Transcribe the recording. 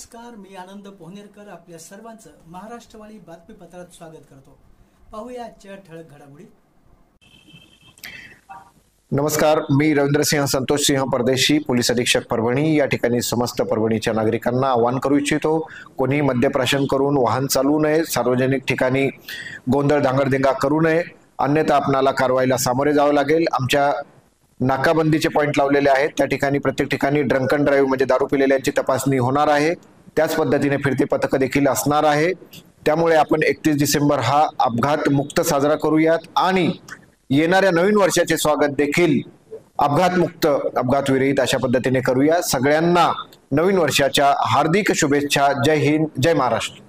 नमस्कार, मी आनंद पोहनेरकर आपल्या सर्वांचं महाराष्ट्रवाणी बातमीपत्रात स्वागत करतो। पाहूया आजच्या ठळक घडामोडी। नमस्कार, मी रवींद्रसिंह संतोषसिंह परदेशी, पोलीस अधीक्षक परभणी। या ठिकाणी समस्त परभणीच्या नागरिकांना आवाहन करू इच्छितो, कोणी मद्यप्राशन करून वाहन चालवू नये, सार्वजनिक ठिकाणी गोंधळ धांगडधिंगा करू नये, अन्यथा आपणाला कारवाईला सामोरे जावे लागेल। आमच्या नाकाबंदीचे पॉइंट लावलेले आहेत, त्या ठिकाणी प्रत्येक ठिकाणी ड्रंक अँड ड्राईव्ह म्हणजे दारू पिलेल्यांची तपासणी होणार आहे। त्याच पद्धतीने फिरती पथक देखील असणार आहे। त्यामुळे आपण 31 डिसेंबर हा अपघात मुक्त साजरा करूयात आणि येणाऱ्या नवीन वर्षाचे स्वागत देखील अपघात मुक्त, अपघात विरहित अशा पद्धतीने करूया। सगळ्यांना नवीन वर्षाच्या हार्दिक शुभेच्छा। जय हिंद, जय महाराष्ट्र।